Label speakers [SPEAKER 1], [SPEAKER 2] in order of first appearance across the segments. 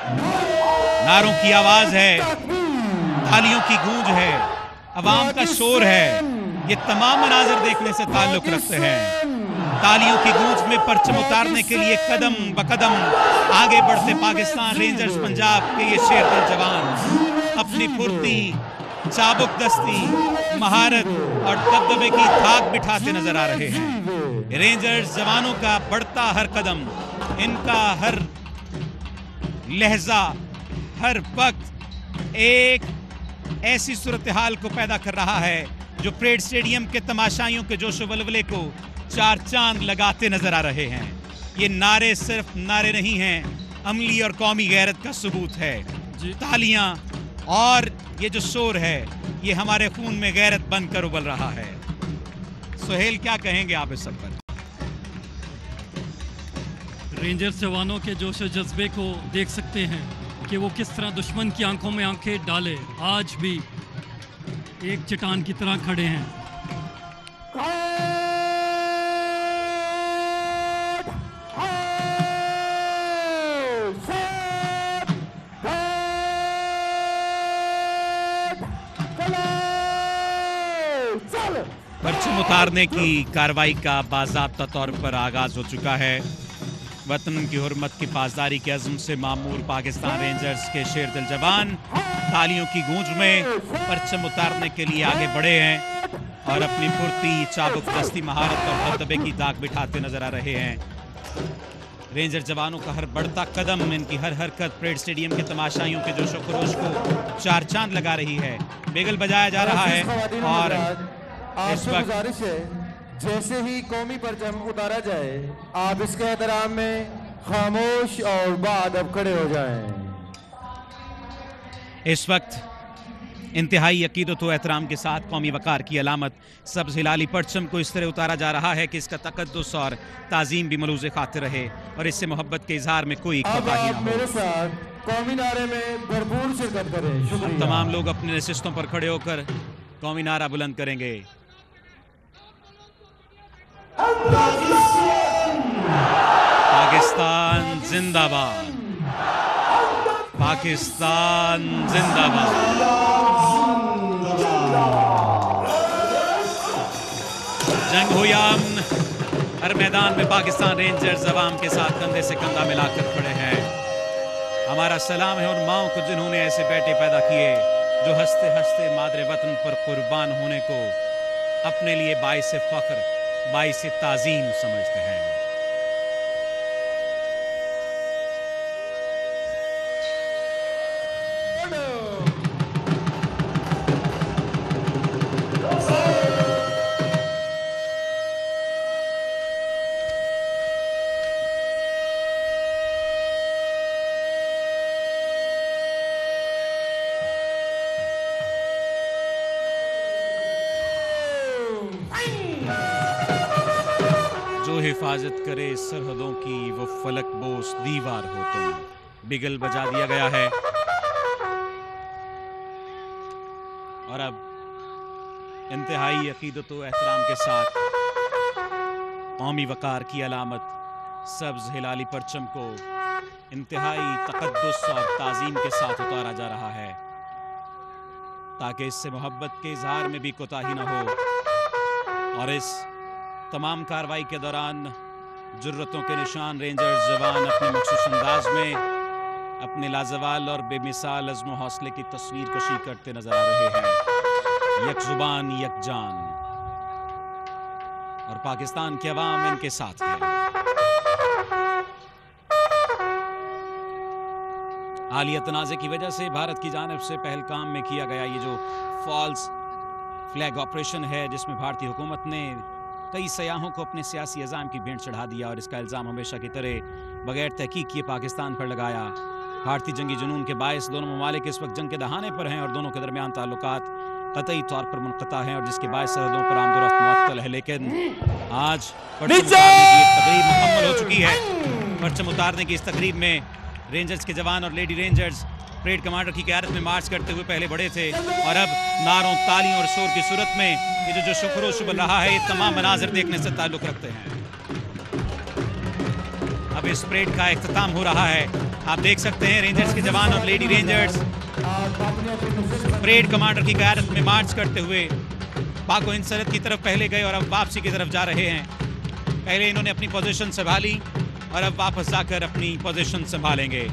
[SPEAKER 1] नारों की आवाज है, तालियों की गूंज है, अवाम का शोर है। ये तमाम मनाजिर देखने से ताल्लुक रखते हैं। तालियों की गूंज में परचम उतारने के लिए कदम बकदम आगे बढ़ते पाकिस्तान रेंजर्स पंजाब के ये शेर दिल जवान अपनी फुर्ती, चाबुक दस्ती, महारत और दबदबे की धाक बिठाते नजर आ रहे हैं। रेंजर्स जवानों का बढ़ता हर कदम, इनका हर लहजा, हर वक्त एक ऐसी सूरत हाल को पैदा कर रहा है जो परेड स्टेडियम के तमाशाइयों के जोश वलवले को चार चांद लगाते नजर आ रहे हैं। ये नारे सिर्फ नारे नहीं हैं, अमली और कौमी गैरत का सबूत है। तालियां और ये जो शोर है, ये हमारे खून में गैरत बनकर उबल रहा है। सुहेल, क्या कहेंगे आप इस सब पर?
[SPEAKER 2] रेंजर्स जवानों के जोश और जज्बे को देख सकते हैं कि वो किस तरह दुश्मन की आंखों में आंखें डाले आज भी एक चट्टान की तरह खड़े हैं।
[SPEAKER 1] परचम उतारने की कार्रवाई का बाज़ाब्ता तौर पर आगाज हो चुका है। वतन की हुर्मत की पासदारी के अज़्म से मामूर पाकिस्तान रेंजर्स के शेर दिल जवान तालियों की गूंज में परचम उतारने के लिए आगे बढ़े हैं और अपनी फुर्ती, चाबुक दस्ती, महारत और दबदबे की दाग बिठाते नजर आ रहे हैं। रेंजर जवानों का हर बढ़ता कदम, इनकी हर हरकत परेड स्टेडियम के तमाशाइयों के जोशो खरोश को चार चांद लगा रही है। बेगल बजाया जा रहा है और इस वक्त
[SPEAKER 3] गुजारिश है, जैसे ही कौमी परचम उतारा जाए आप इसके एहतराम में खामोश और बाअदब खड़े हो जाएं।
[SPEAKER 1] इस वक्त इंतहाई अकीदत व एहतराम के साथ कौमी वकार की अलामत सब्ज़ हिलाली परचम को इस तरह उतारा जा रहा है कि इसका तकद्दुस और ताज़ीम भी मलूज़ खातिर रहे और इससे मोहब्बत के इजहार में कोई कोताही न हो।
[SPEAKER 3] मेरे साथ कौमी नारे में भरपूर शिरकत करें। शुक्रिया।
[SPEAKER 1] तमाम लोग अपने नशिस्तों पर खड़े होकर कौमी नारा बुलंद करेंगे। पाकिस्तान जिंदाबाद, पाकिस्तान जिंदाबाद। जंग हो या अमन, हर मैदान में पाकिस्तान रेंजर्स अवाम के साथ कंधे से कंधा मिलाकर खड़े हैं। हमारा सलाम है उन माओं को जिन्होंने ऐसे बेटे पैदा किए जो हंसते हंसते मादरे वतन पर कुर्बान होने को अपने लिए बाइसे फख्र, बाइसे ताज़ीम समझते हैं। जो हिफाजत करे सरहदों की वो फलक बोस दीवार हो तुम। बिगल बजा दिया गया है और अब इंतहाई अकीदत व एहतराम के साथ कौमी वकार की अलामत सब्ज़ हिलाली परचम को इंतहाई तकद्दुस और ताज़ीम के साथ उतारा जा रहा है ताकि इससे मोहब्बत के इजहार में भी कोताही न हो। और इस तमाम कार्रवाई के दौरान जुर्रतों के निशान रेंजर्स जवान अपने मखसूस अंदाज में अपने लाजवाल और बेमिसाल अज़्म व हौसले की तस्वीर कशी करते नजर आ रहे हैं। यक जुबान यक जान, और पाकिस्तान के अवाम इनके साथ है। हालिया तनाज़े की वजह से भारत की जानिब से पहलगाम में किया गया ये जो फॉल्स फ्लैग ऑपरेशन है, जिसमें भारतीय हुकूमत ने कई सयाहों को अपने सियासी अज़ाम की भेंट चढ़ा दिया और इसका इल्ज़ाम हमेशा की तरह बगैर तहकीक किए पाकिस्तान पर लगाया। भारतीय जंगी जुनून के बायस दोनों ममालिक इस वक्त जंग के दहाने पर हैं और दोनों के दरमियान ताल्लुकात कतई तौर पर मुनक़ता हैं और जिसके बायस सरहदों पर आमदोरफ्त मुअत्तल है। लेकिन आज परचम उतारने की एक तकरीब मुकम्मल हो चुकी है। परचम उतारने की इस तकरीब में रेंजर्स के जवान और लेडी रेंजर्स परेड कमांडर की क़यादत में मार्च करते हुए पहले बढ़े थे और अब नारों, तालियों और शोर की सूरत में ये जो शुक्रोश बन रहा है, ये तमाम मनाज़िर देखने से ताल्लुक़ रखते हैं। अब इस परेड का इख्तिताम हो रहा है आप देख सकते हैं रेंजर्स के जवान और लेडी रेंजर्स परेड कमांडर की क़यादत में मार्च करते हुए पाक हिंद सरहद की तरफ पहले गए और अब वापसी की तरफ जा रहे हैं। पहले इन्होंने अपनी पोजीशन संभाली और अब वापस जाकर अपनी पोजीशन संभालेंगे।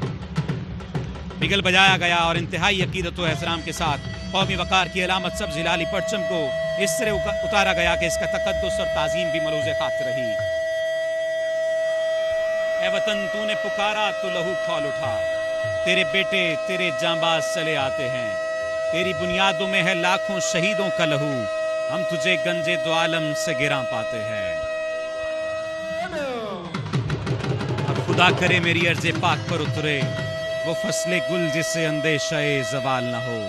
[SPEAKER 1] बिगल बजाया गया और इंतहाई अकीदत व एहतराम के साथ कौमी वक़ार की अलामत सब्ज़ लाली परचम को इस तरह उतारा गया कि इसका तक़द्दुस और ताज़ीम भी मलूज़ खातिर रही। ए वतन तूने पुकारा तो लहू खौल उठा, तेरे बेटे तेरे जांबाज चले आते हैं, तेरी बुनियादों में है लाखों शहीदों का लहू, हम तुझे गंजे दो आलम से गिरा पाते हैं। अब खुदा करे मेरी अर्ज़े पाक पर उतरे वो फसले गुल जिससे अंदेशाए ज़वाल न हो।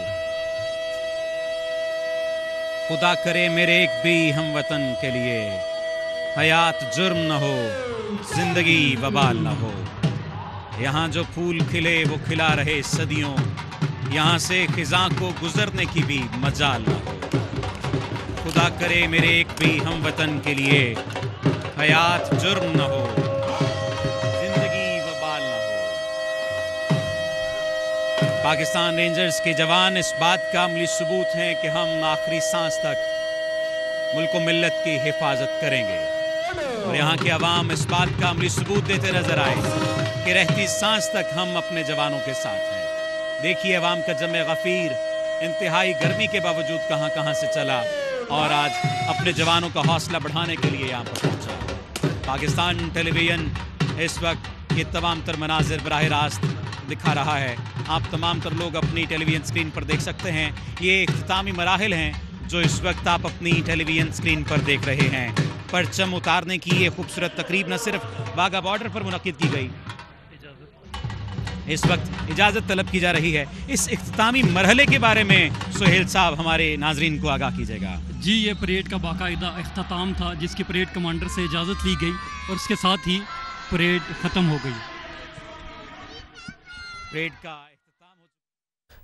[SPEAKER 1] खुदा करे मेरे एक भी हम वतन के लिए हयात जुर्म न हो, जिंदगी वबाल न हो। यहाँ जो फूल खिले वो खिला रहे सदियों, यहाँ से खिज़ां को गुजरने की भी मजाल न हो। खुदा करे मेरे एक भी हम वतन के लिए हयात जुर्म न हो, जिंदगी वबाल न हो। पाकिस्तान रेंजर्स के जवान इस बात का अमली सबूत हैं कि हम आखिरी सांस तक मुल्क व मिल्लत की हिफाजत करेंगे और यहाँ के अवाम इस बात का अमली सबूत देते नजर आए कि रहती सांस तक हम अपने जवानों के साथ हैं। देखिए अवाम का जमे गफीर इंतहाई गर्मी के बावजूद कहाँ कहाँ से चला और आज अपने जवानों का हौसला बढ़ाने के लिए यहाँ पर पहुँचा। पाकिस्तान टेलीविजन इस वक्त ये तमाम तर मनाजिर बराह रास्त दिखा रहा है। आप तमाम तर लोग अपनी टेलीविज़न स्क्रीन पर देख सकते हैं। ये इख्तितामी मराहिल हैं जो इस वक्त आप अपनी टेलीविज़न स्क्रीन पर देख रहे हैं। परचम उतारने की ये खूबसूरत तकरीब न सिर्फ वाघा बॉर्डर पर मुनक़िद की गई, इस वक्त इजाज़त तलब की जा रही है। इस इख्तितामी मरहले के बारे में सुहेल साहब हमारे नाजरीन को आगाह कीजिएगा।
[SPEAKER 2] जी, ये परेड का बाकायदा इख्तिताम था जिसकी परेड कमांडर से इजाज़त ली गई और उसके साथ ही परेड ख़त्म हो गई।
[SPEAKER 1] परेड का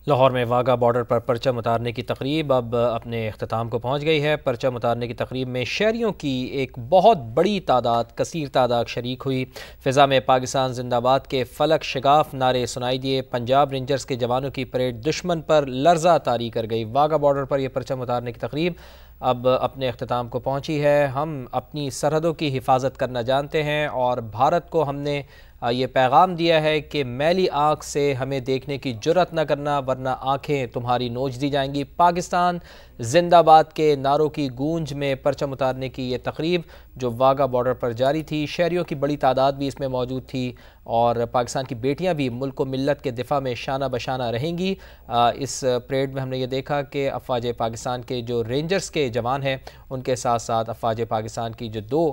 [SPEAKER 4] लाहौर में वाघा बॉर्डर पर परचम उतारने की तकरीब अब अपने अख्ताम को पहुँच गई है। परचम उतारने की तकरीब में शहरियों की एक बहुत बड़ी तादाद, कसीर तादाद शरीक हुई। फ़िज़ा में पाकिस्तान जिंदाबाद के फलक शगाफ नारे सुनाई दिए। पंजाब रेंजर्स के जवानों की परेड दुश्मन पर लर्जा तारी कर गई। वाघा बॉर्डर पर यह परचम उतारने की तकरीब अब अपने अख्ताम को पहुँची है। हम अपनी सरहदों की हिफाजत करना जानते हैं और भारत को हमने ये पैगाम दिया है कि मैली आँख से हमें देखने की जुर्रत न करना वरना आँखें तुम्हारी नोच दी जाएंगी। पाकिस्तान जिंदाबाद के नारों की गूंज में परचम उतारने की ये तकरीब जो वाघा बॉर्डर पर जारी थी, शहरियों की बड़ी तादाद भी इसमें मौजूद थी और पाकिस्तान की बेटियां भी मुल्क व मिल्लत के दिफा में शाना बशाना रहेंगी। इस परेड में हमने ये देखा कि अफवाज पाकिस्तान के जो रेंजर्स के जवान हैं उनके साथ साथ अफवाज पाकिस्तान की जो दो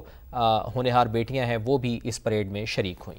[SPEAKER 4] होनहार बेटियां हैं वो भी इस परेड में शरीक हुई।